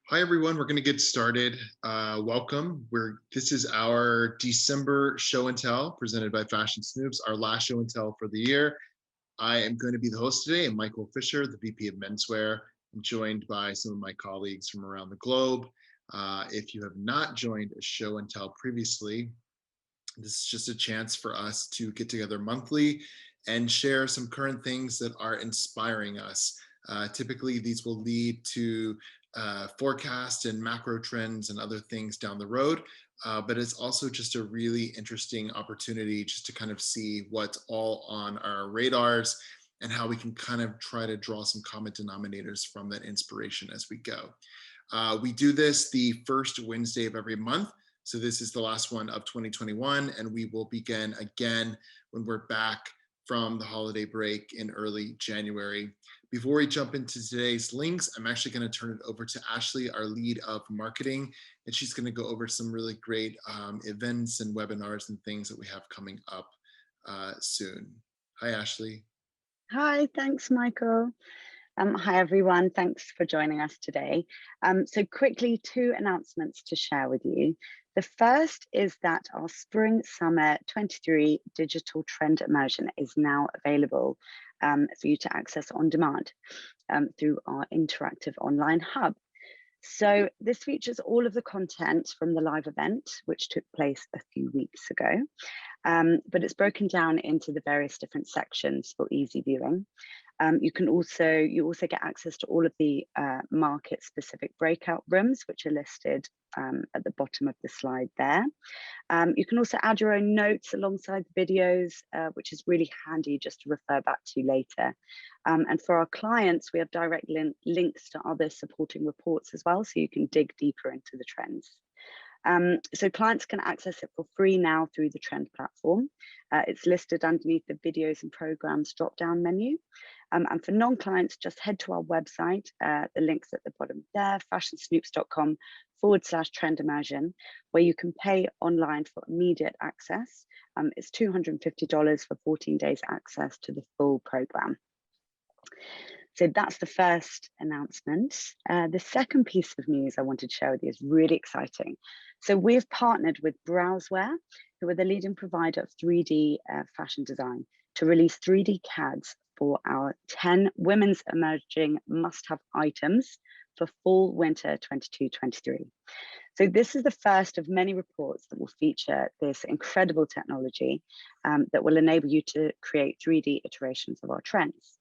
Hi everyone, we're going to get started. Welcome. This is our December show and tell presented by Fashion Snoops, our last show and tell for the year. I am going to be the host today. I'm Michael Fisher, the VP of Menswear. I'm joined by some of my colleagues from around the globe. If you have not joined a show and tell previously, this is just a chance for us to get together monthly and share some current things that are inspiring us. Typically, these will lead to forecast and macro trends and other things down the road. But it's also just a really interesting opportunity just to kind of see what's all on our radars and how we can kind of try to draw some common denominators from that inspiration as we go. We do this the first Wednesday of every month. So this is the last one of 2021, and we will begin again when we're back from the holiday break in early January. Before we jump into today's links, I'm actually going to turn it over to Ashley, our lead of marketing, and she's going to go over some really great events and webinars and things that we have coming up soon. Hi, Ashley. Hi, thanks, Michael. Hi, everyone. Thanks for joining us today. So quickly, two announcements to share with you. The first is that our Spring Summer 23 digital trend immersion is now available for you to access on demand through our interactive online hub. So this features all of the content from the live event, which took place a few weeks ago, but it's broken down into the various different sections for easy viewing. You also get access to all of the market specific breakout rooms, which are listed at the bottom of the slide there. You can also add your own notes alongside the videos, which is really handy just to refer back to later. And for our clients, we have direct links to other supporting reports as well, so you can dig deeper into the trends. So clients can access it for free now through the Trend platform. It's listed underneath the videos and programs drop-down menu. And for non-clients, just head to our website. The link's at the bottom there, fashionsnoops.com/trend immersion, where you can pay online for immediate access. It's $250 for 14 days access to the full program. So that's the first announcement. The second piece of news I wanted to share with you is really exciting. So we've partnered with Browseware, who are the leading provider of 3D fashion design, to release 3D CADs for our 10 women's emerging must-have items for fall winter 22-23. So this is the first of many reports that will feature this incredible technology that will enable you to create 3D iterations of our trends.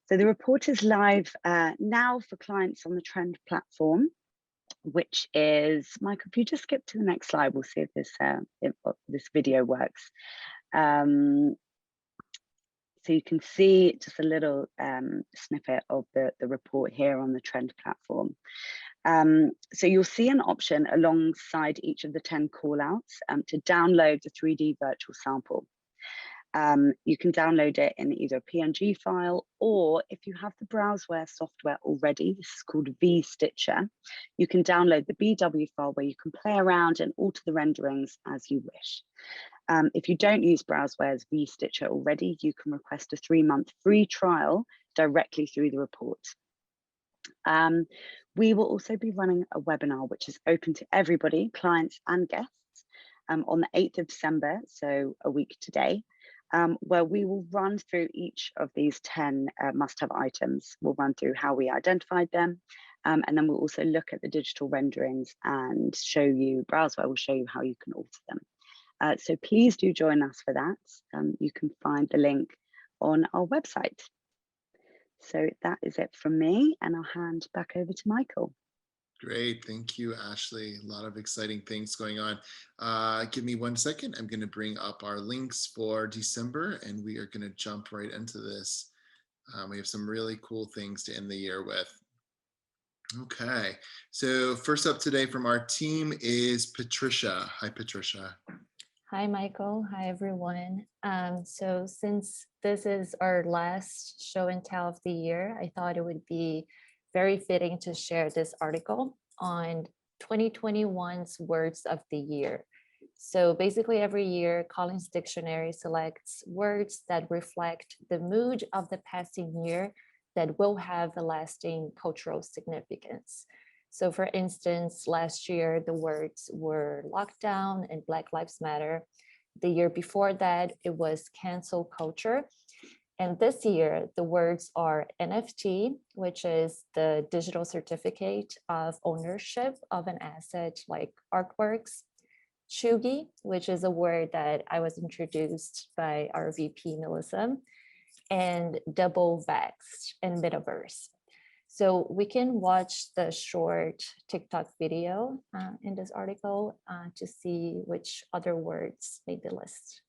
So the report is live now for clients on the Trend platform, which is, Michael, if you just skip to the next slide, we'll see if this video works. So you can see just a little snippet of the report here on the Trend platform. So you'll see an option alongside each of the 10 callouts to download the 3D virtual sample. You can download it in either a PNG file, or if you have the Browseware software already, this is called vStitcher, you can download the BW file where you can play around and alter the renderings as you wish. If you don't use Browseware's vStitcher already, you can request a 3-month free trial directly through the report. We will also be running a webinar, which is open to everybody, clients and guests, on the 8th of December, so a week today, where we will run through each of these 10 must-have items. We'll run through how we identified them, and then we'll also look at the digital renderings and show you, Browseware will show you how you can alter them. So please do join us for that. You can find the link on our website. So that is it from me, and I'll hand back over to Michael. Great. Thank you, Ashley. A lot of exciting things going on. Give me 1 second. I'm going to bring up our links for December, and we are going to jump right into this. We have some really cool things to end the year with. Okay. So first up today from our team is Patricia. Hi, Patricia. Hi, Michael. Hi, everyone. So since this is our last show and tell of the year, I thought it would be very fitting to share this article on 2021's words of the year. So basically every year, Collins Dictionary selects words that reflect the mood of the passing year that will have a lasting cultural significance. So for instance, last year, the words were lockdown and Black Lives Matter. The year before that, it was cancel culture. And this year, the words are NFT, which is the digital certificate of ownership of an asset like artworks. Chugi, which is a word that I was introduced by our VP, Melissa, and double vaxxed and metaverse. So we can watch the short TikTok video in this article to see which other words made the list.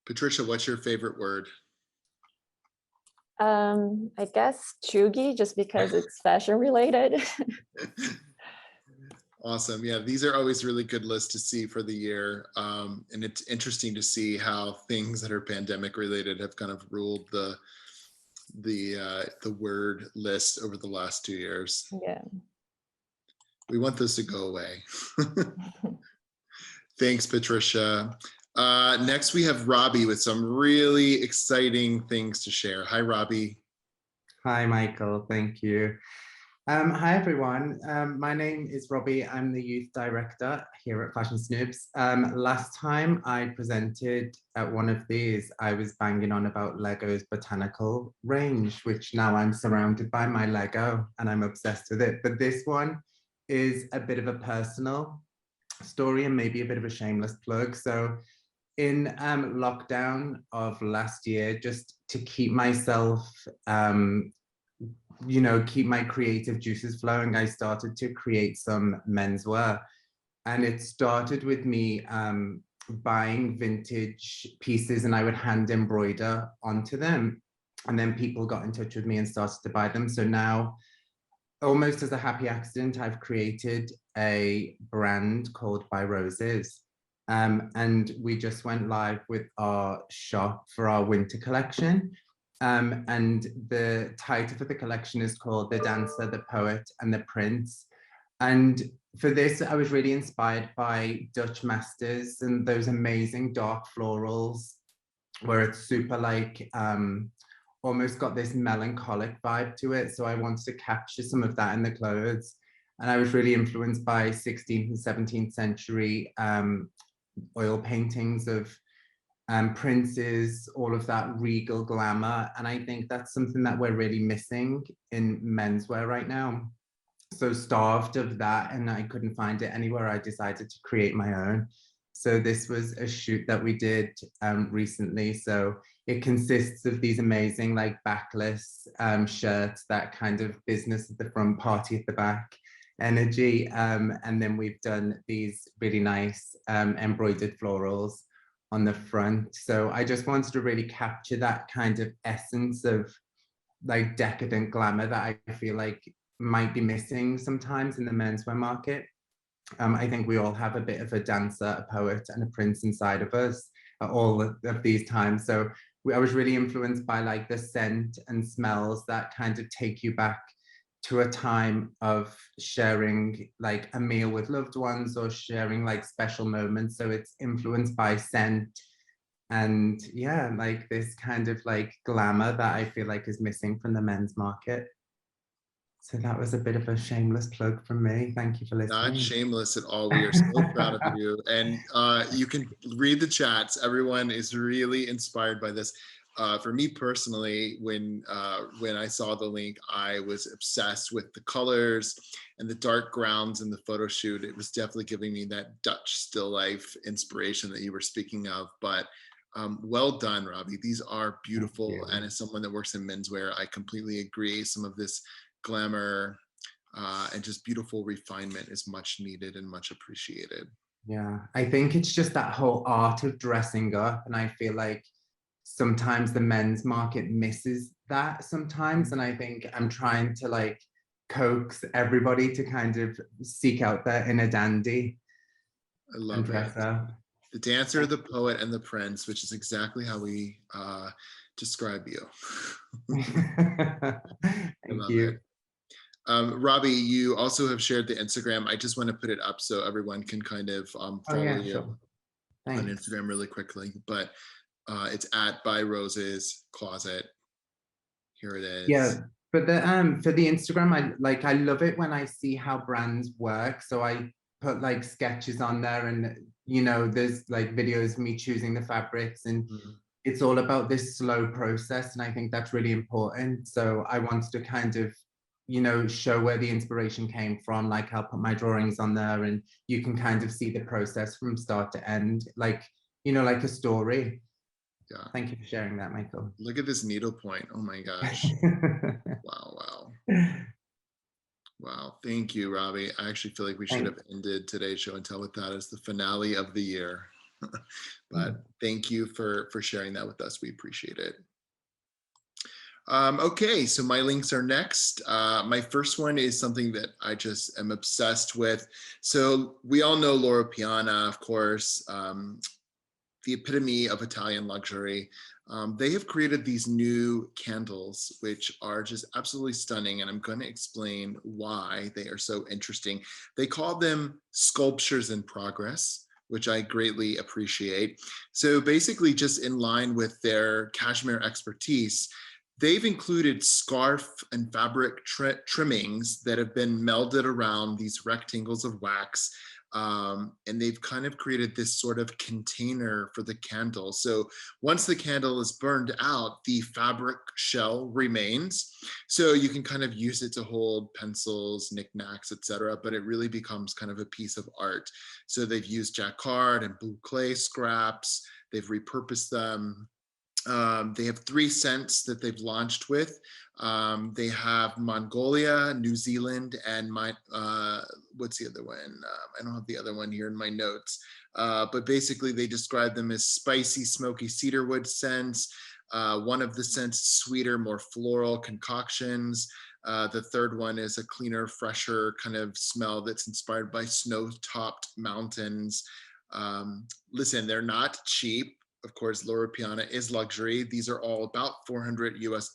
Patricia, what's your favorite word? I guess chugi, just because it's fashion related. Awesome. Yeah, these are always really good lists to see for the year. And it's interesting to see how things that are pandemic related have kind of ruled the word list over the last 2 years. Yeah. We want those to go away. Thanks, Patricia. Next, we have Robbie with some really exciting things to share. Hi, Robbie. Hi, Michael. Thank you. Hi, everyone. My name is Robbie. I'm the youth director here at Fashion Snoobs. Last time I presented at one of these, I was banging on about Lego's botanical range, which now I'm surrounded by my Lego and I'm obsessed with it. But this one is a bit of a personal story and maybe a bit of a shameless plug. So in lockdown of last year, just to keep myself keep my creative juices flowing, I started to create some menswear. And it started with me buying vintage pieces and I would hand embroider onto them. And then people got in touch with me and started to buy them. So now, almost as a happy accident, I've created a brand called By Roses. And we just went live with our shop for our winter collection. And the title for the collection is called The Dancer, the Poet, and the Prince. And for this, I was really inspired by Dutch masters and those amazing dark florals, where it's super like, almost got this melancholic vibe to it. So I wanted to capture some of that in the clothes. And I was really influenced by 16th and 17th century oil paintings of princes, all of that regal glamour. And I think that's something that we're really missing in menswear right now. So starved of that, and I couldn't find it anywhere, I decided to create my own. So this was a shoot that we did recently. So it consists of these amazing like backless shirts, that kind of business at the front, party at the back energy. And then we've done these really nice embroidered florals on the front. So I just wanted to really capture that kind of essence of like decadent glamour that I feel like might be missing sometimes in the menswear market. I think we all have a bit of a dancer, a poet, and a prince inside of us at all of these times. So I was really influenced by like the scent and smells that kind of take you back to a time of sharing like a meal with loved ones or sharing like special moments. So it's influenced by scent and yeah, like this kind of like glamour that I feel like is missing from the men's market. So that was a bit of a shameless plug from me. Thank you for listening. Not shameless at all. We are so proud of you. And you can read the chats. Everyone is really inspired by this. For me personally, when I saw the link, I was obsessed with the colors and the dark grounds in the photo shoot. It was definitely giving me that Dutch still life inspiration that you were speaking of. But Well done, Robbie. These are beautiful. you. And as someone that works in menswear, I completely agree. Some of this glamour and just beautiful refinement is much needed and much appreciated. Yeah, I think it's just that whole art of dressing up. And I feel like sometimes the men's market misses that sometimes. And I think I'm trying to like coax everybody to kind of seek out their inner dandy I and love it. dress up. The dancer, the poet, and the prince, which is exactly how we describe you. I Thank love you. it. Robbie, you also have shared the Instagram. I just want to put it up so everyone can kind of Oh follow yeah, you sure. on Thanks. Instagram really quickly. But it's at By Roses Closet. Here it is. Yeah, for the Instagram, I love it when I see how brands work. So I put like sketches on there, and you know, there's like videos of me choosing the fabrics, and Mhm. it's all about this slow process, and I think that's really important. So I wanted to kind of, you know, show where the inspiration came from. Like I'll put my drawings on there, and you can kind of see the process from start to end, like, you know, like a story. Yeah. Thank you for sharing that, Michael. Look at this needlepoint. Oh my gosh. Wow, wow. Wow. Thank you, Robbie. I actually feel like we should have ended today's show and tell with that as the finale of the year. But thank you for sharing that with us. We appreciate it. Okay, so my links are next. My first one is something that I just am obsessed with. So we all know Loro Piana, of course, the epitome of Italian luxury. They have created these new candles, which are just absolutely stunning. And I'm going to explain why they are so interesting. They call them sculptures in progress, which I greatly appreciate. So basically, just in line with their cashmere expertise, they've included scarf and fabric trimmings that have been melded around these rectangles of wax. And they've kind of created this sort of container for the candle. So once the candle is burned out, the fabric shell remains. So you can kind of use it to hold pencils, knickknacks, etc. But it really becomes kind of a piece of art. So they've used jacquard and blue clay scraps. They've repurposed them. They have 3 scents that they've launched with. They have Mongolia, New Zealand, and what's the other one? I don't have the other one here in my notes. But basically, they describe them as spicy, smoky cedarwood scents. One of the scents, sweeter, more floral concoctions. The third one is a cleaner, fresher kind of smell that's inspired by snow-topped mountains. Listen, they're not cheap. Of course, Loro Piana is luxury. These are all about $400 US.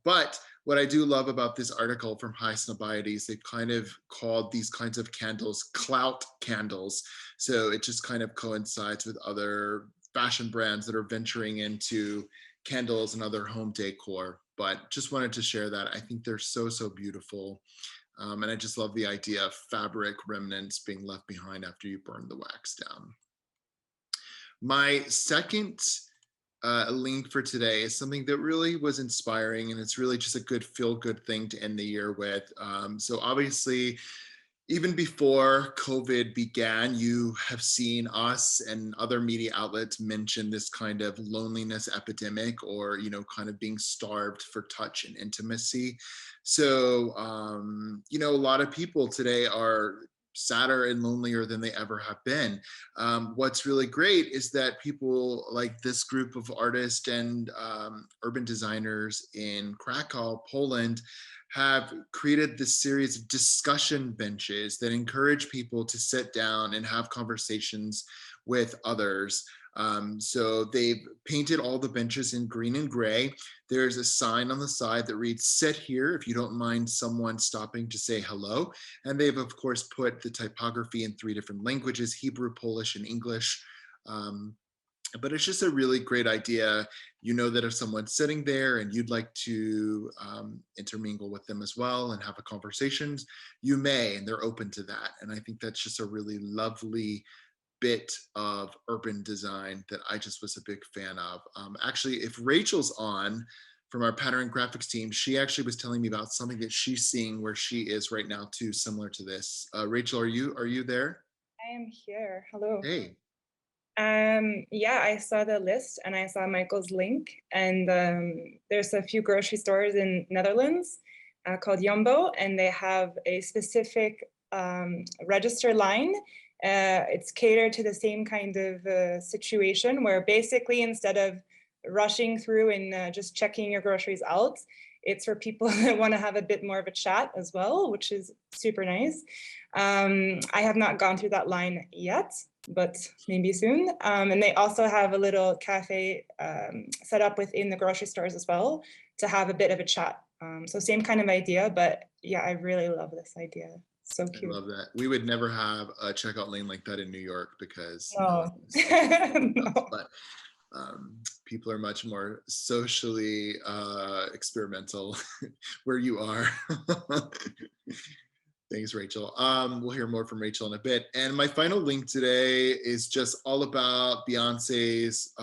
But what I do love about this article from High Snobiety is they've kind of called these kinds of candles clout candles. So it just kind of coincides with other fashion brands that are venturing into candles and other home decor. But just wanted to share that. I think they're so, so beautiful. And I just love the idea of fabric remnants being left behind after you burn the wax down. My second link for today is something that really was inspiring, and it's really just a good feel-good thing to end the year with. So obviously, even before COVID began, you have seen us and other media outlets mention this kind of loneliness epidemic, or, you know, kind of being starved for touch and intimacy. So, you know, a lot of people today are sadder and lonelier than they ever have been. What's really great is that people like this group of artists and urban designers in Krakow, Poland, have created this series of discussion benches that encourage people to sit down and have conversations with others. So they've painted all the benches in green and gray. There's a sign on the side that reads, "Sit here if you don't mind someone stopping to say hello." And they've, of course, put the typography in 3 different languages, Hebrew, Polish, and English. But it's just a really great idea. You know that if someone's sitting there and you'd like to intermingle with them as well and have a conversation, you may, and they're open to that. And I think that's just a really lovely bit of urban design that I just was a big fan of. Actually, if Rachel's on from our pattern graphics team, she actually was telling me about something that she's seeing where she is right now too, similar to this. Rachel, are you there? I am here. Hello. Hey. Yeah, I saw the list and I saw Michael's link, and there's a few grocery stores in Netherlands called Jumbo, and they have a specific register line. It's catered to the same kind of situation where basically instead of rushing through and just checking your groceries out, it's for people that want to have a bit more of a chat as well, which is super nice. I have not gone through that line yet, but maybe soon. And they also have a little cafe set up within the grocery stores as well to have a bit of a chat. So same kind of idea, but yeah, I really love this idea. So cute. I love that. We would never have a checkout lane like that in New York because no. No. But people are much more socially experimental where you are. Thanks, Rachel. We'll hear more from Rachel in a bit. And my final link today is just all about Beyonce's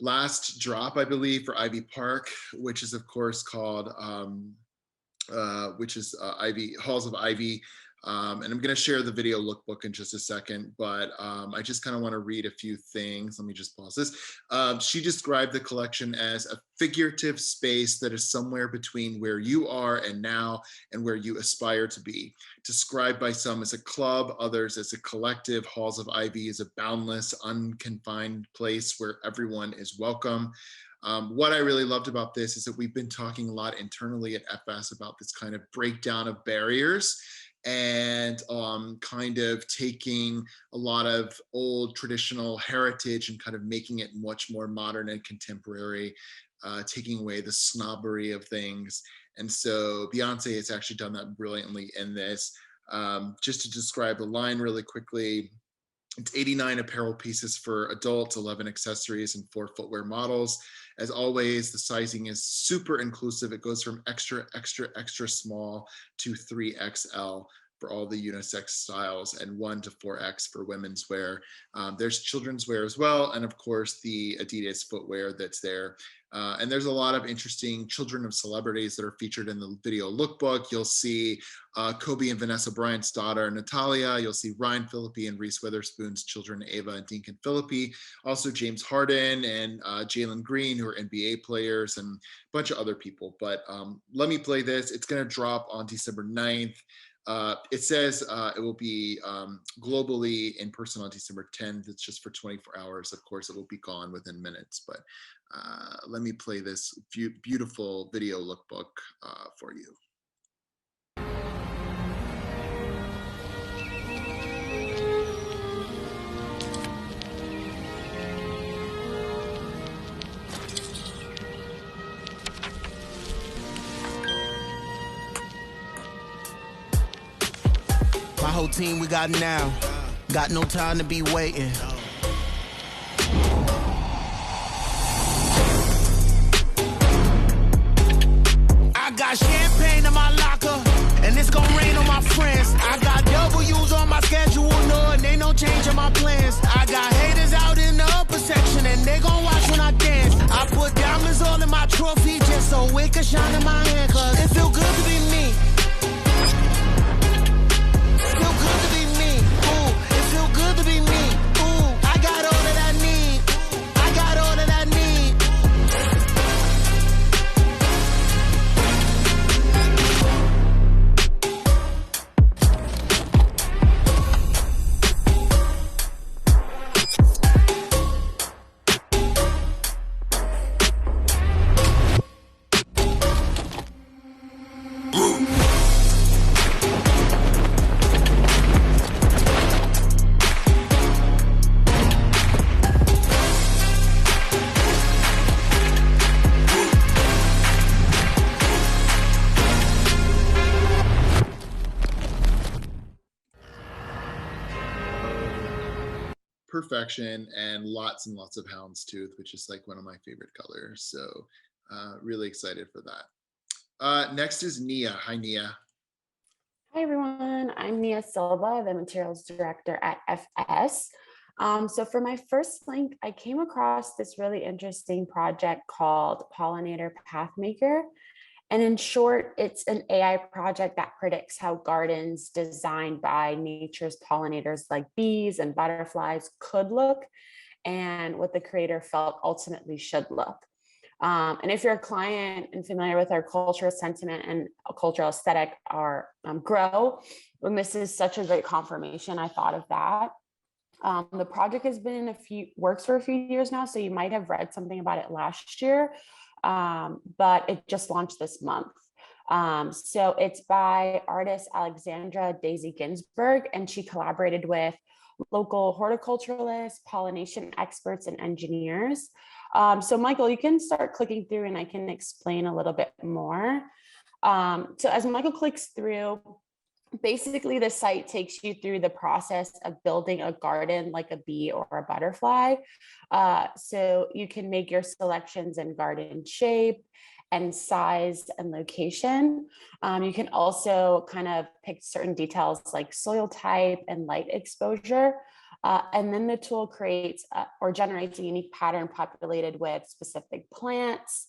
last drop, I believe, for Ivy Park, which is of course called Ivy Halls of Ivy. And I'm going to share the video lookbook in just a second, but I just kind of want to read a few things. Let me just pause this. She described the collection as a figurative space that is somewhere between where you are and now and where you aspire to be. Described by some as a club, others as a collective, Halls of Ivy is a boundless, unconfined place where everyone is welcome. What I really loved about this is that we've been talking a lot internally at FS about this kind of breakdown of barriers and kind of taking a lot of old traditional heritage and kind of making it much more modern and contemporary, taking away the snobbery of things. And so Beyonce has actually done that brilliantly in this. Just to describe the line really quickly, it's 89 apparel pieces for adults, 11 accessories, and 4 footwear models. As always, the sizing is super inclusive. It goes from extra, extra, extra small to 3XL for all the unisex styles and 1 to 4X for women's wear. There's children's wear as well, and of course the Adidas footwear that's there. And there's a lot of interesting children of celebrities that are featured in the video lookbook. You'll see Kobe and Vanessa Bryant's daughter, Natalia. You'll see Ryan Phillippe and Reese Witherspoon's children, Ava and Deacon Phillippe. Also James Harden and Jalen Green, who are NBA players, and a bunch of other people. But let me play this. It's going to drop on December 9th. It says it will be globally in person on December 10th. It's just for 24 hours. Of course, it will be gone within minutes, but let me play this beautiful video lookbook for you. My whole team, we got now. Got no time to be waiting. I got champagne in my locker, and it's gonna rain on my friends. I got W's on my schedule, no, and they no change in my plans. I got haters out in the upper section, and they gon' watch when I dance. I put diamonds all in my trophy just so it can shine in my hand, cause it feel good to be me. Feel good to be me, ooh, it feel good to be me, ooh, I got all that I need, I got all that I need. Perfection and lots of houndstooth, which is like one of my favorite colors. So really excited for that. Next is Nia. Hi, Nia. Hi, everyone. I'm Nia Silva, the materials director at FS. So for my first link, I came across this really interesting project called Pollinator Pathmaker. And in short, it's an AI project that predicts how gardens designed by nature's pollinators like bees and butterflies could look, and what the creator felt ultimately should look. And if you're a client and familiar with our cultural sentiment and cultural aesthetic, our grow, when this is such a great confirmation, I thought of that. The project has been in works for a few years now, so you might have read something about it last year, but it just launched this month. So it's by artist Alexandra Daisy Ginsberg, and she collaborated with local horticulturalists, pollination experts, and engineers. So Michael, you can start clicking through and I can explain a little bit more. So as Michael clicks through, basically the site takes you through the process of building a garden like a bee or a butterfly. So you can make your selections in garden shape and size and location. You can also kind of pick certain details like soil type and light exposure. And then the tool creates or generates a unique pattern populated with specific plants,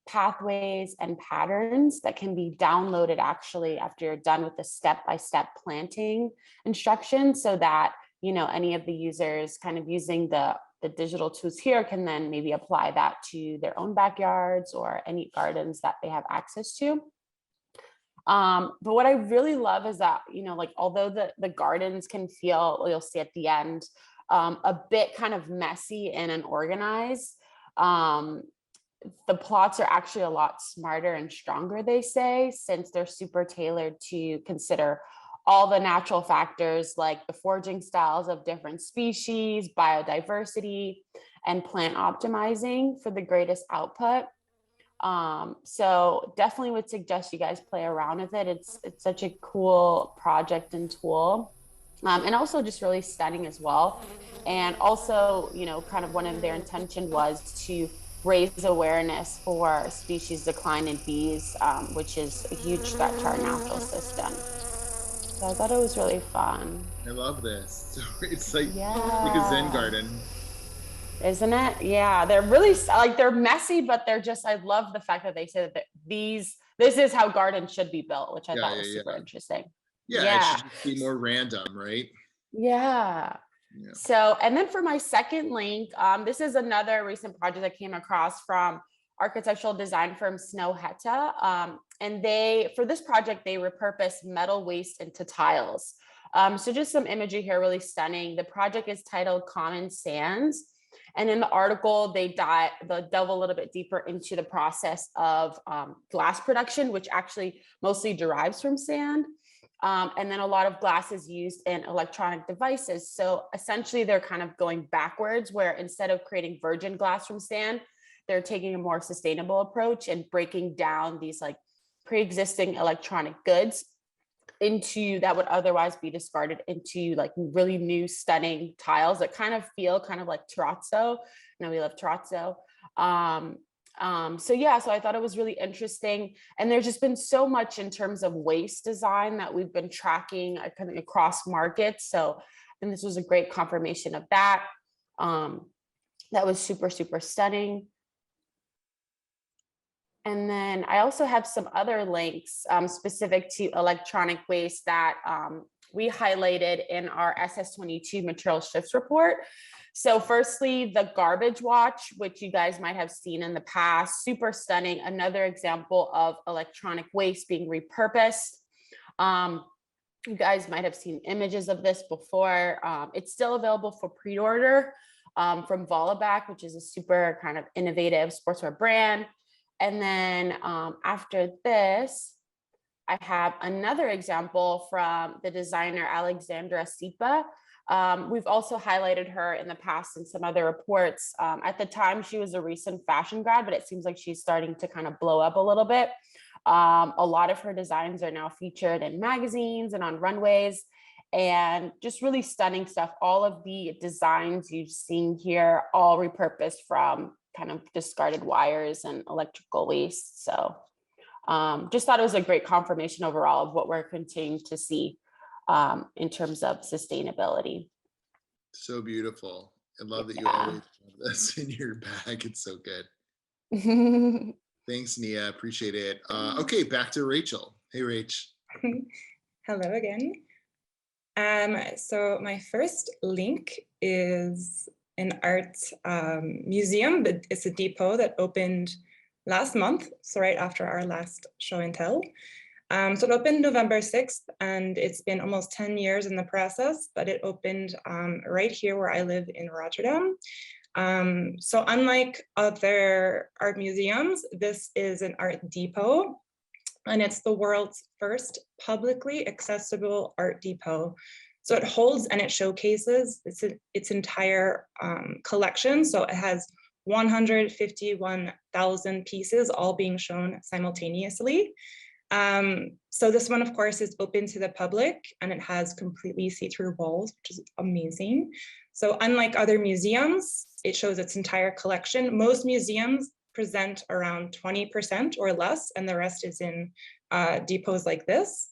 pathways, and patterns that can be downloaded actually after you're done with the step-by-step planting instructions, so that, you know, any of the users kind of using the digital tools here can then maybe apply that to their own backyards or any gardens that they have access to. But what I really love is that, you know, like, although the gardens can feel, you'll see at the end, a bit kind of messy and unorganized, the plots are actually a lot smarter and stronger, they say, since they're super tailored to consider all the natural factors like the foraging styles of different species, biodiversity, and plant optimizing for the greatest output. So definitely would suggest you guys play around with it. It's such a cool project and tool, and also just really stunning as well. And also, you know, kind of one of their intention was to raise awareness for species decline in bees, which is a huge threat to our natural system. So I thought it was really fun. I love this. So it's like a Zen Yeah. garden. Isn't it? Yeah, they're really like, they're messy, but they're just, I love the fact that they say that this is how gardens should be built, which I thought was super interesting. Yeah, it should just be more random, right? Yeah. So, and then for my second link, this is another recent project I came across from architectural design firm Snow Hetta. And for this project, they repurposed metal waste into tiles. So just some imagery here, really stunning. The project is titled Common Sands. And in the article, they delve a little bit deeper into the process of glass production, which actually mostly derives from sand. And then a lot of glass is used in electronic devices. So essentially, they're kind of going backwards, where instead of creating virgin glass from sand, they're taking a more sustainable approach and breaking down these like pre-existing electronic goods into that would otherwise be discarded into like really new stunning tiles that kind of feel kind of like terrazzo. You know, we love terrazzo. So yeah, so I thought it was really interesting, and there's just been so much in terms of waste design that we've been tracking kind of across markets. So I think this was a great confirmation of that. That was super, super stunning. And then I also have some other links specific to electronic waste that we highlighted in our SS22 material shifts report. So firstly, the garbage watch, which you guys might have seen in the past, super stunning. Another example of electronic waste being repurposed. You guys might have seen images of this before. It's still available for pre-order from Vollaback, which is a super kind of innovative sportswear brand. And then after this, I have another example from the designer Alexandra Sipa. We've also highlighted her in the past in some other reports. At the time, she was a recent fashion grad, but it seems like she's starting to kind of blow up a little bit. A lot of her designs are now featured in magazines and on runways, and just really stunning stuff. All of the designs you've seen here, all repurposed from kind of discarded wires and electrical waste. So just thought it was a great confirmation overall of what we're continuing to see in terms of sustainability. So beautiful. I love that you always have this in your bag. It's so good. Thanks, Nia. Appreciate it. Okay, back to Rachel. Hey, Rach. Hello again. So my first link is an art museum, but it's a depot that opened last month, so right after our last show and tell. So it opened November 6th, and it's been almost 10 years in the process, but it opened right here where I live in Rotterdam. So unlike other art museums, this is an art depot, and it's the world's first publicly accessible art depot. So it holds and it showcases its entire collection. So it has 151,000 pieces all being shown simultaneously. So this one, of course, is open to the public, and it has completely see-through walls, which is amazing. So unlike other museums, it shows its entire collection. Most museums present around 20% or less, and the rest is in depots like this.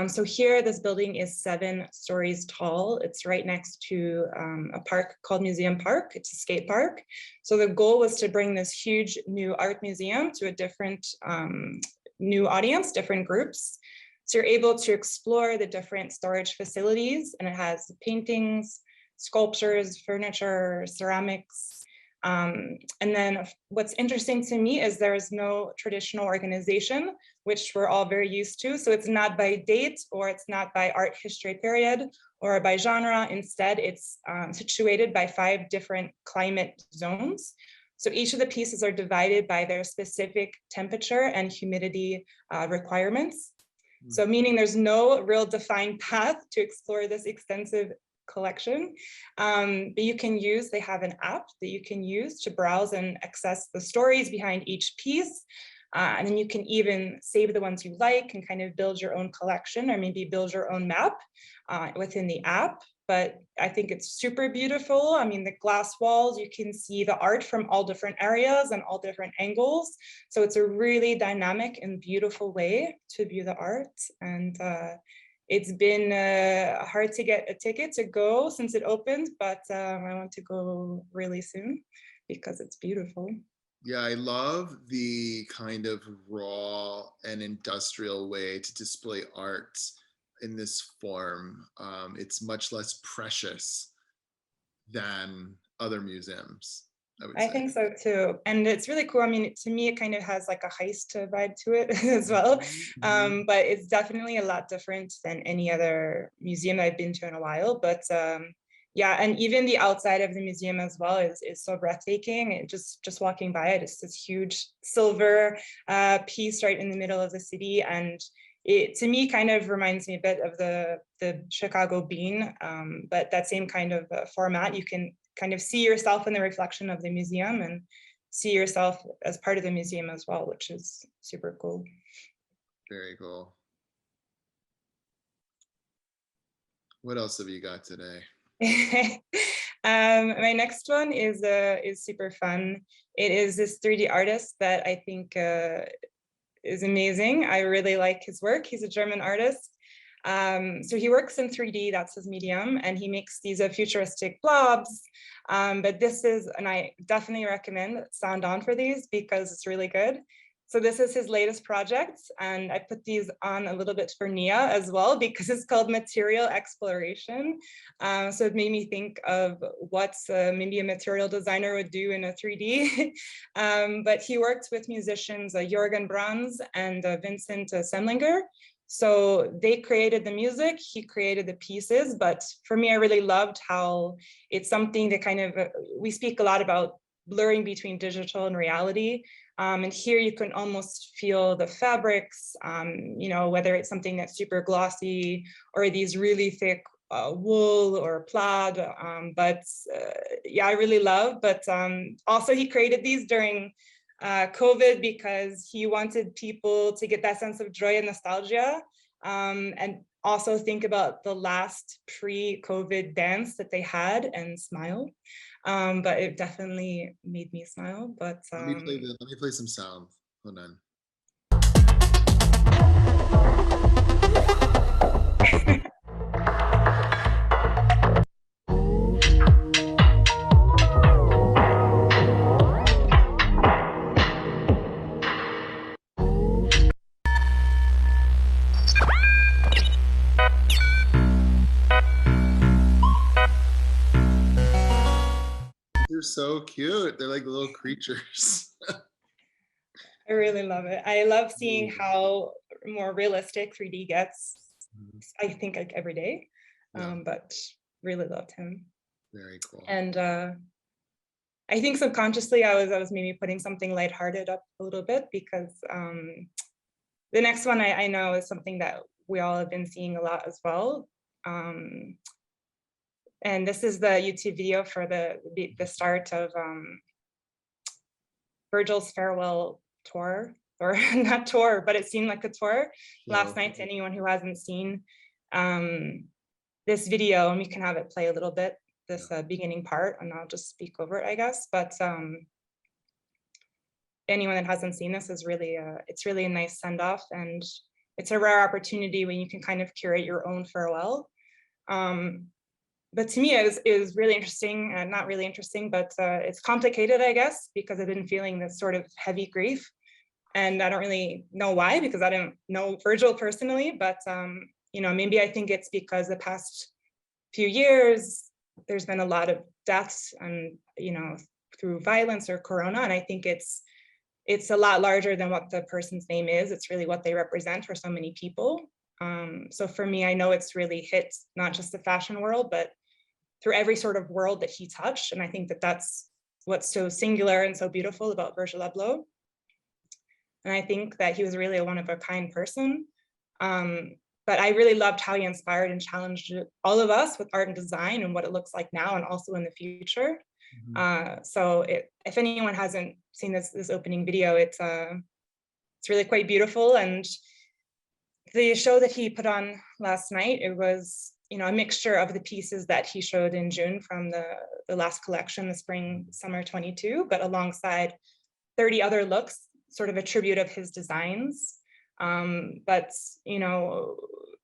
So here, this building is 7 stories tall. It's right next to a park called Museum Park. It's a skate park. So the goal was to bring this huge new art museum to a different new audience, different groups. So you're able to explore the different storage facilities, and it has paintings, sculptures, furniture, ceramics. And then what's interesting to me is there is no traditional organization, which we're all very used to. So it's not by date, or it's not by art history period, or by genre. Instead, it's situated by 5 different climate zones. So each of the pieces are divided by their specific temperature and humidity requirements. So meaning there's no real defined path to explore this extensive collection, but you can use, they have an app that you can use to browse and access the stories behind each piece. And then you can even save the ones you like and kind of build your own collection, or maybe build your own map within the app. But I think it's super beautiful. I mean, the glass walls, you can see the art from all different areas and all different angles. So it's a really dynamic and beautiful way to view the art. And it's been hard to get a ticket to go since it opened, but I want to go really soon because it's beautiful. Yeah, I love the kind of raw and industrial way to display art in this form. It's much less precious than other museums, I would say. I think so too. And it's really cool. I mean, to me, it kind of has like a heist vibe to it as well. But it's definitely a lot different than any other museum I've been to in a while. But yeah, and even the outside of the museum as well is so breathtaking. It just walking by it, it's this huge silver piece right in the middle of the city. And it, to me, kind of reminds me a bit of the Chicago Bean, but that same kind of format. You can kind of see yourself in the reflection of the museum and see yourself as part of the museum as well, which is super cool. Very cool. What else have you got today? My next one is super fun. It is this 3D artist that I think is amazing. I really like his work. He's a German artist. So he works in 3D, that's his medium, and he makes these futuristic blobs. But this is, and I definitely recommend Sound On for these because it's really good. So this is his latest project, and I put these on a little bit for Nia as well because it's called Material Exploration. So it made me think of what maybe a material designer would do in a 3D. But he worked with musicians Jürgen Brahms and Vincent Semlinger. So they created the music, he created the pieces, but for me, I really loved how it's something that kind of, we speak a lot about blurring between digital and reality. And here you can almost feel the fabrics, you know, whether it's something that's super glossy or these really thick wool or plaid. Yeah, I really love, but also he created these during COVID because he wanted people to get that sense of joy and nostalgia, and also think about the last pre-COVID dance that they had and smile. But it definitely made me smile. But let me play some sound. Hold on. so cute. They're like little creatures. I really love it. I love seeing how more realistic 3D gets. I think like every day, but really loved him. Very cool. And I think subconsciously I was maybe putting something lighthearted up a little bit, because the next one I know is something that we all have been seeing a lot as well. And this is the YouTube video for the start of Virgil's farewell tour, or not tour, but it seemed like a tour last night to anyone who hasn't seen this video. And we can have it play a little bit, this beginning part, and I'll just speak over it, I guess. But anyone that hasn't seen this is really, it's really a nice send off, and it's a rare opportunity when you can kind of curate your own farewell. But to me, it was really interesting, and not really interesting, but it's complicated, I guess, because I've been feeling this sort of heavy grief, and I don't really know why, because I don't know Virgil personally, but you know, maybe I think it's because the past few years, there's been a lot of deaths, and you know, through violence or Corona, and I think it's a lot larger than what the person's name is. It's really what they represent for so many people. So for me, I know it's really hit not just the fashion world, but through every sort of world that he touched. And I think that that's what's so singular and so beautiful about Virgil Abloh. And I think that he was really a one-of-a-kind person. But I really loved how he inspired and challenged all of us with art and design and what it looks like now and also in the future. So if anyone hasn't seen this opening video, it's really quite beautiful. And the show that he put on last night, it was, you know, a mixture of the pieces that he showed in June from the last collection, the spring summer 22, but alongside 30 other looks, sort of a tribute of his designs. But you know,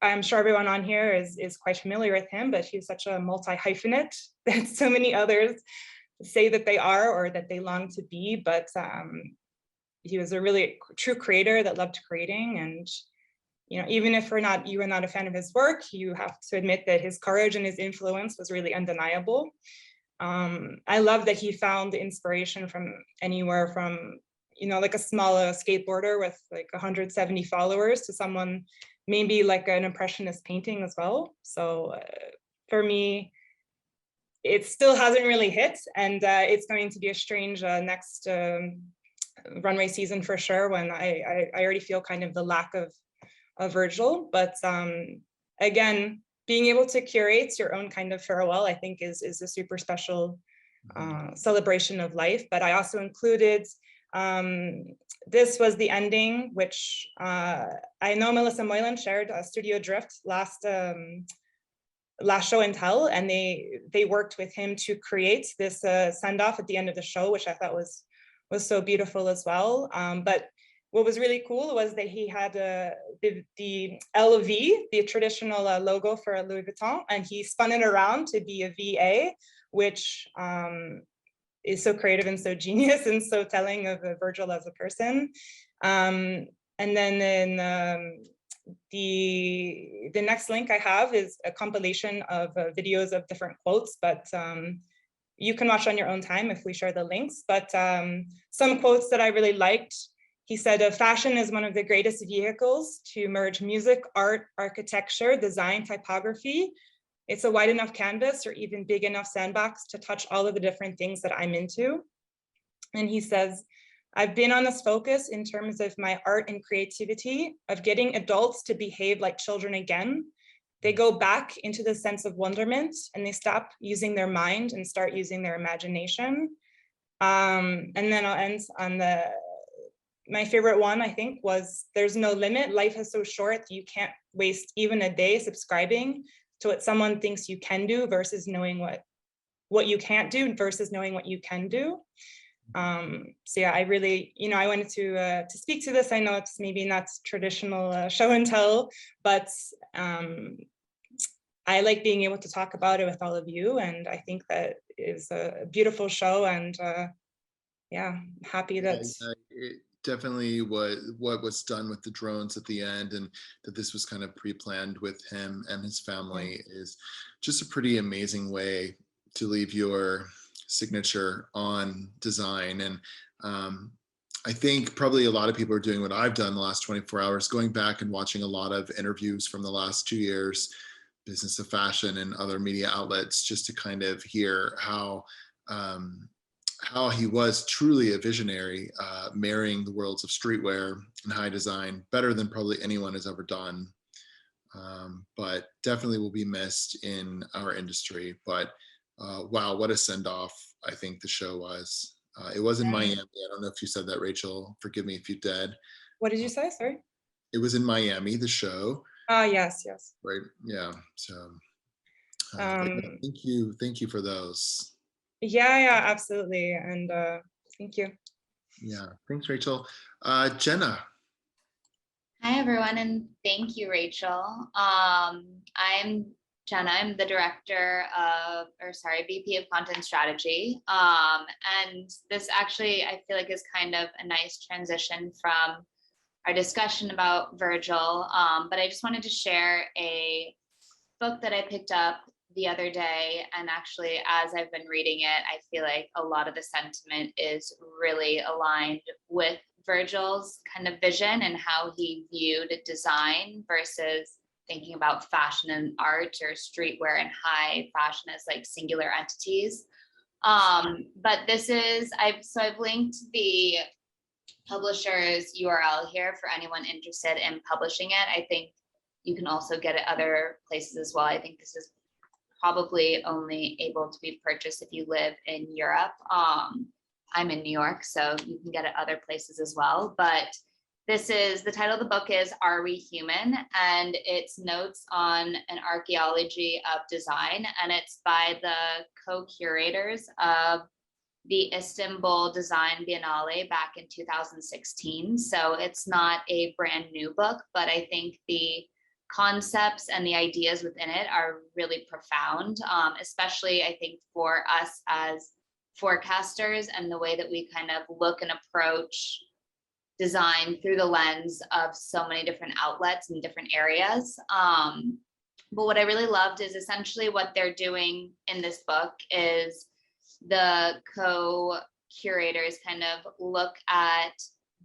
I'm sure everyone on here is quite familiar with him, but he's such a multi-hyphenate that so many others say that they are, or that they long to be. But he was a really true creator that loved creating. And you know, even if you were not a fan of his work, you have to admit that his courage and his influence was really undeniable. I love that he found the inspiration from anywhere from, you know, like a small skateboarder with like 170 followers to someone maybe like an impressionist painting as well. So for me, it still hasn't really hit, and it's going to be a strange next runway season for sure, when I already feel kind of the lack of Virgil. But again, being able to curate your own kind of farewell, I think is a super special celebration of life. But I also included, this was the ending, which I know Melissa Moylan shared Studio Drift last show and tell, and they worked with him to create this send-off at the end of the show, which I thought was so beautiful as well. But what was really cool was that he had the LV, the traditional logo for Louis Vuitton, and he spun it around to be a VA, which is so creative and so genius and so telling of Virgil as a person. And then in the next link I have is a compilation of videos of different quotes, but you can watch on your own time if we share the links. But some quotes that I really liked. He said, fashion is one of the greatest vehicles to merge music, art, architecture, design, typography. It's a wide enough canvas or even big enough sandbox to touch all of the different things that I'm into. And he says, I've been on this focus in terms of my art and creativity of getting adults to behave like children again. They go back into the sense of wonderment and they stop using their mind and start using their imagination. And then I'll end on my favorite one, I think, was there's no limit. Life is so short that you can't waste even a day subscribing to what someone thinks you can do versus knowing what you can't do versus knowing what you can do. So yeah, I really, you know, I wanted to speak to this. I know it's maybe not traditional show and tell, but I like being able to talk about it with all of you. And I think that is a beautiful show, and yeah, happy that definitely what was done with the drones at the end, and that this was kind of pre-planned with him and his family, is just a pretty amazing way to leave your signature on design. And I think probably a lot of people are doing what I've done the last 24 hours, going back and watching a lot of interviews from the last 2 years, Business of Fashion and other media outlets, just to kind of hear how he was truly a visionary, marrying the worlds of streetwear and high design better than probably anyone has ever done. But definitely will be missed in our industry. But wow, what a send off I think the show was. It was in Miami. I don't know if you said that, Rachel. Forgive me if you did. What did you say? Sorry. It was in Miami, the show. Yes. Right. Yeah. So yeah, thank you for those. Yeah, absolutely. And thank you. Yeah, thanks, Rachel. Jenna. Hi, everyone, and thank you, Rachel. I'm Jenna. I'm the VP of Content Strategy. And this actually, I feel like, is kind of a nice transition from our discussion about Virgil. But I just wanted to share a book that I picked up the other day. And actually, as I've been reading it, I feel like a lot of the sentiment is really aligned with Virgil's kind of vision and how he viewed design versus thinking about fashion and art or streetwear and high fashion as like singular entities. But this is, I've linked the publisher's URL here for anyone interested in publishing it. I think you can also get it other places as well. I think this is probably only able to be purchased if you live in Europe. I'm in New York, so you can get it other places as well. But this is, the title of the book is Are We Human? And it's notes on an archaeology of design. And it's by the co-curators of the Istanbul Design Biennale back in 2016. So it's not a brand new book, but I think the concepts and the ideas within it are really profound, especially I think for us as forecasters and the way that we kind of look and approach design through the lens of so many different outlets and different areas. But what I really loved is essentially what they're doing in this book is the co-curators kind of look at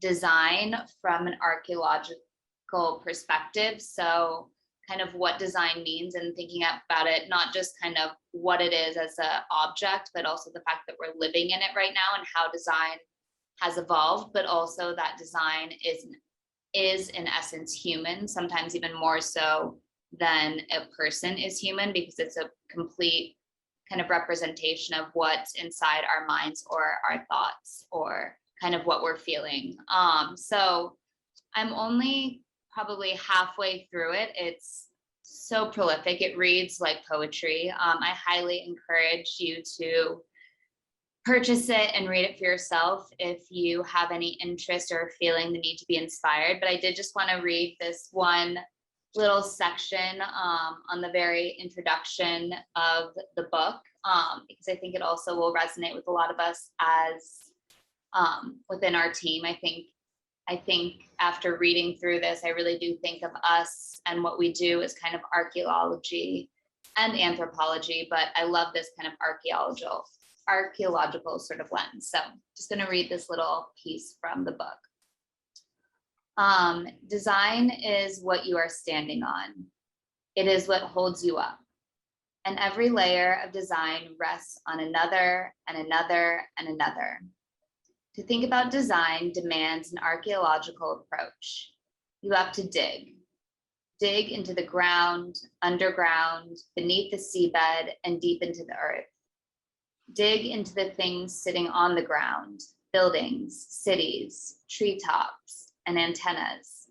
design from an archaeological perspective. So kind of what design means and thinking about it, not just kind of what it is as an object, but also the fact that we're living in it right now and how design has evolved, but also that design is in essence human, sometimes even more so than a person is human, because it's a complete kind of representation of what's inside our minds or our thoughts or kind of what we're feeling. So I'm only probably halfway through it. It's so prolific. It reads like poetry. I highly encourage you to purchase it and read it for yourself if you have any interest or feeling the need to be inspired. But I did just want to read this one little section on the very introduction of the book, because I think it also will resonate with a lot of us as within our team. I think after reading through this, I really do think of us and what we do as kind of archaeology and anthropology, but I love this kind of archaeological sort of lens. So just going to read this little piece from the book. Design is what you are standing on. It is what holds you up. And every layer of design rests on another and another and another. To think about design demands an archaeological approach. You have to dig into the ground, underground, beneath the seabed, and deep into the earth. Dig into the things sitting on the ground, buildings, cities, treetops, and antennas.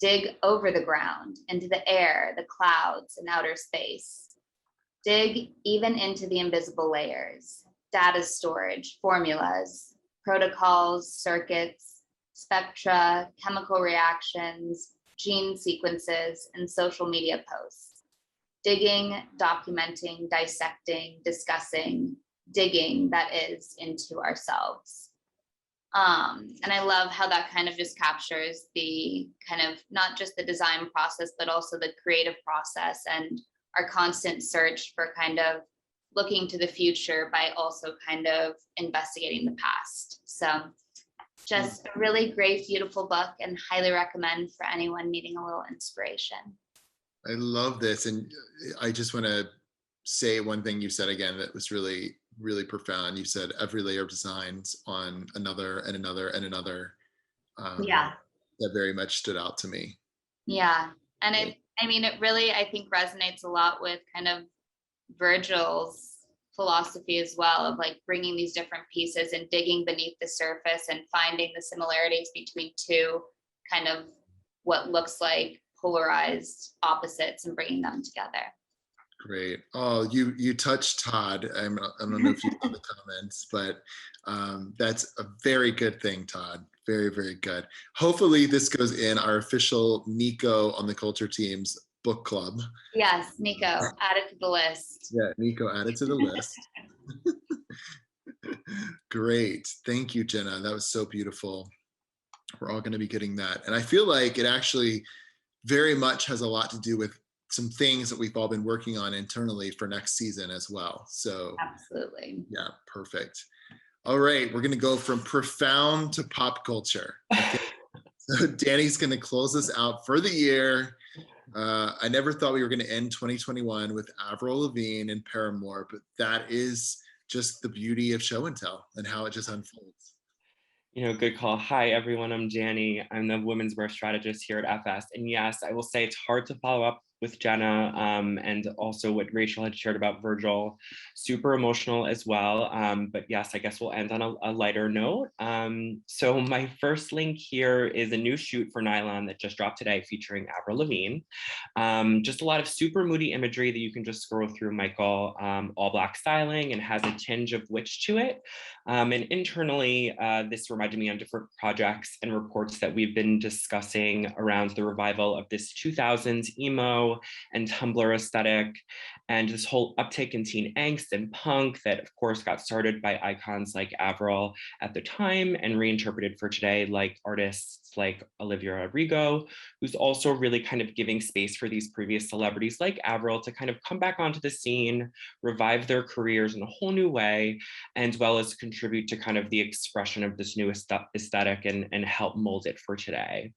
Dig over the ground, into the air, the clouds, and outer space. Dig even into the invisible layers, data storage, formulas, protocols, circuits, spectra, chemical reactions, gene sequences, and social media posts. Digging, documenting, dissecting, discussing, digging, that is, into ourselves. And I love how that kind of just captures the kind of not just the design process, but also the creative process and our constant search for kind of looking to the future by also kind of investigating the past. So just a really great, beautiful book, and highly recommend for anyone needing a little inspiration. I love this. And I just want to say one thing you said again that was really, really profound. You said every layer of designs on another and another and another. Yeah. That very much stood out to me. Yeah. And it really, I think, resonates a lot with kind of Virgil's philosophy as well, of like bringing these different pieces and digging beneath the surface and finding the similarities between two kind of what looks like polarized opposites and bringing them together. Great. Oh, you touched Todd. I don't know if you saw the comments, but that's a very good thing, Todd. Very, very good. Hopefully this goes in our official Nico on the Culture Team's book club. Yes, Nico, add it to the list. Yeah, Nico, add it to the list. Great. Thank you, Jenna. That was so beautiful. We're all going to be getting that. And I feel like it actually very much has a lot to do with some things that we've all been working on internally for next season as well. So absolutely. Yeah, perfect. All right, we're going to go from profound to pop culture. Okay. So Danny's going to close us out for the year. I never thought we were going to end 2021 with Avril Lavigne and Paramore, but that is just the beauty of show and tell and how it just unfolds. Good call. Hi, everyone. I'm Janie. I'm the women's wear strategist here at FS. And yes, I will say it's hard to follow up with Jenna and also what Rachel had shared about Virgil. Super emotional as well. But yes, I guess we'll end on a lighter note. So my first link here is a new shoot for Nylon that just dropped today featuring Avril Lavigne. Just a lot of super moody imagery that you can just scroll through, Michael. All black styling and has a tinge of witch to it. And internally, this reminded me on different projects and reports that we've been discussing around the revival of this 2000s emo and Tumblr aesthetic, and this whole uptick in teen angst and punk that, of course, got started by icons like Avril at the time and reinterpreted for today, like artists like Olivia Rodrigo, who's also really kind of giving space for these previous celebrities like Avril to kind of come back onto the scene, revive their careers in a whole new way, and as well as contribute to kind of the expression of this new aesthetic and help mold it for today.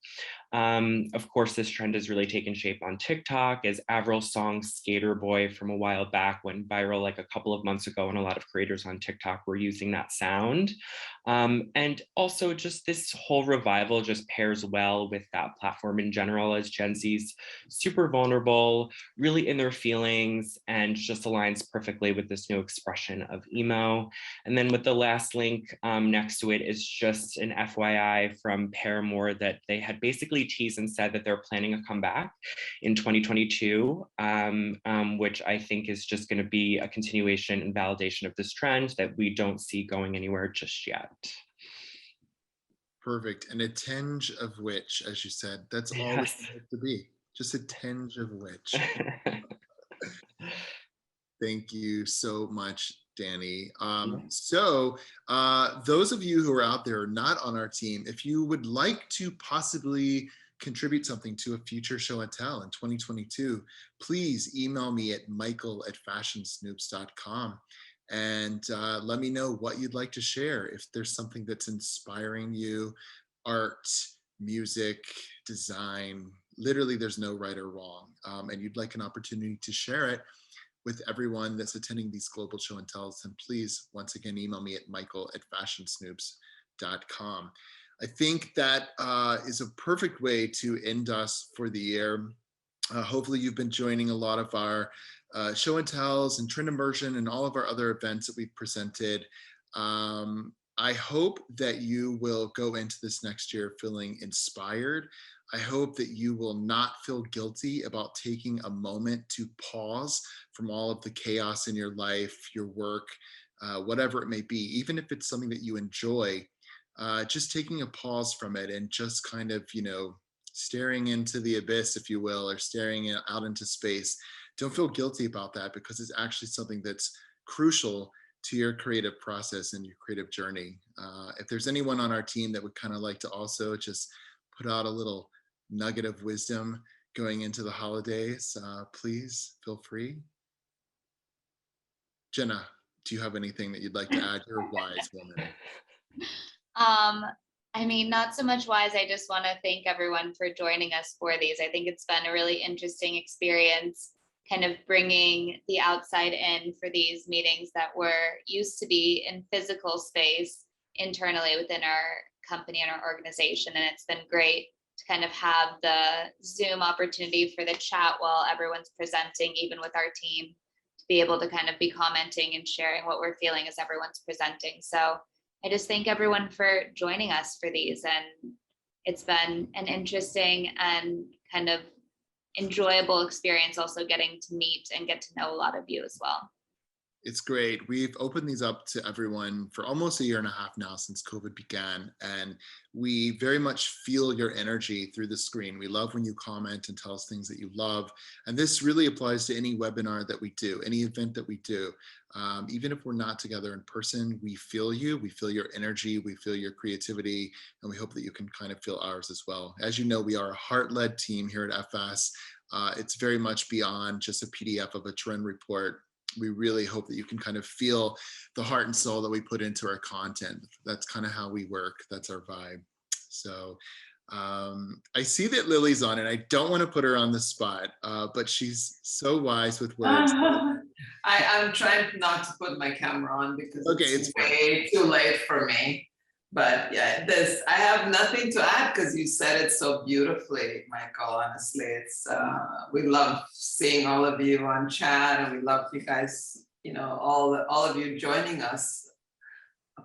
Of course, this trend has really taken shape on TikTok as Avril's song Skater Boy from a while back went viral like a couple of months ago, and a lot of creators on TikTok were using that sound. And also just this whole revival just pairs well with that platform in general, as Gen Z's super vulnerable, really in their feelings, and just aligns perfectly with this new expression of emo. And then with the last link next to it is just an FYI from Paramore that they had basically teased and said that they're planning a comeback in 2022, which I think is just going to be a continuation and validation of this trend that we don't see going anywhere just yet. Perfect. And a tinge of witch, as you said, that's all Yes. it has to be. Just a tinge of witch. Thank you so much, Danny. So those of you who are out there not on our team, if you would like to possibly contribute something to a future show and tell in 2022, please email me at michael@fashionsnoops.com and let me know what you'd like to share. If there's something that's inspiring you, art, music, design, literally there's no right or wrong, and you'd like an opportunity to share it with everyone that's attending these global show and tells, then please, once again, email me at michael@fashionsnoops.com. I think that is a perfect way to end us for the year. Hopefully you've been joining a lot of our show and tells and trend immersion and all of our other events that we've presented. I hope that you will go into this next year feeling inspired. I hope that you will not feel guilty about taking a moment to pause from all of the chaos in your life, your work, whatever it may be, even if it's something that you enjoy, just taking a pause from it and just kind of, staring into the abyss, if you will, or staring out into space. Don't feel guilty about that, because it's actually something that's crucial to your creative process and your creative journey. If there's anyone on our team that would kind of like to also just put out a little nugget of wisdom going into the holidays, please feel free. Jenna, do you have anything that you'd like to add? You're a wise woman. I mean, not so much wise. I just want to thank everyone for joining us for these. I think it's been a really interesting experience, kind of bringing the outside in for these meetings that were used to be in physical space internally within our company and our organization. And it's been great to kind of have the Zoom opportunity for the chat while everyone's presenting, even with our team, to be able to kind of be commenting and sharing what we're feeling as everyone's presenting. So I just thank everyone for joining us for these. And it's been an interesting and kind of enjoyable experience, also getting to meet and get to know a lot of you as well. It's great. We've opened these up to everyone for almost a year and a half now since COVID began, and we very much feel your energy through the screen. We love when you comment and tell us things that you love, and this really applies to any webinar that we do, any event that we do. Even if we're not together in person, we feel you, we feel your energy, we feel your creativity, and we hope that you can kind of feel ours as well. As you know, we are a heart-led team here at FS. It's very much beyond just a PDF of a trend report. We really hope that you can kind of feel the heart and soul that we put into our content. That's kind of how we work. That's our vibe. So I see that Lily's on, and I don't want to put her on the spot, but she's so wise with words. I'm trying not to put my camera on because it's fine. way too late for me. But yeah, I have nothing to add because you said it so beautifully, Michael. Honestly, it's we love seeing all of you on chat, and we love you guys, you know, all of you joining us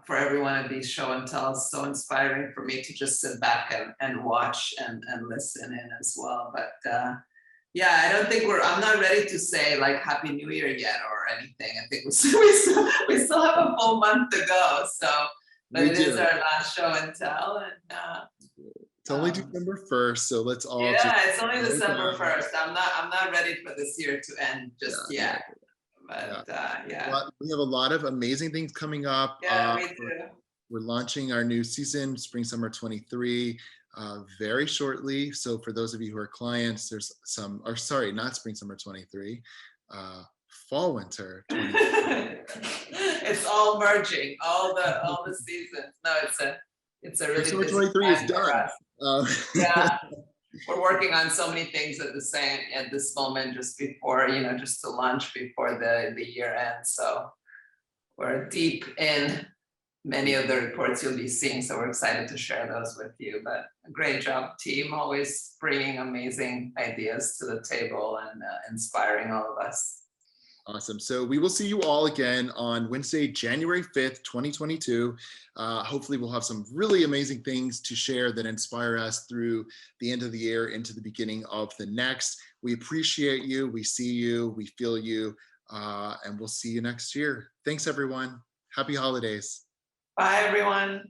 for every one of these show and tells. So inspiring for me to just sit back and watch and listen in as well. But yeah, I don't think I'm not ready to say like Happy New Year yet or anything. I think we still have a full month to go. So. But it is our last show and tell, and it's only December 1st, so let's all. Yeah, it's only December 1st. I'm not ready for this year to end just yet. But yeah, well, we have a lot of amazing things coming up. Yeah, we do. We're launching our new season, Spring Summer 23, very shortly. So for those of you who are clients, there's some, or sorry, not Spring Summer 23. Fall Winter 23. It's all merging, all the seasons. No, it's a really Summer 23 is done. Yeah, we're working on so many things at this moment, just before, you know, just to launch before the year ends. So we're deep in many of the reports you'll be seeing. So we're excited to share those with you. But a great job, team, always bringing amazing ideas to the table and inspiring all of us. Awesome. So we will see you all again on Wednesday, January 5th, 2022. Hopefully we'll have some really amazing things to share that inspire us through the end of the year into the beginning of the next. We appreciate you. We see you. We feel you. And we'll see you next year. Thanks, everyone. Happy holidays. Bye, everyone.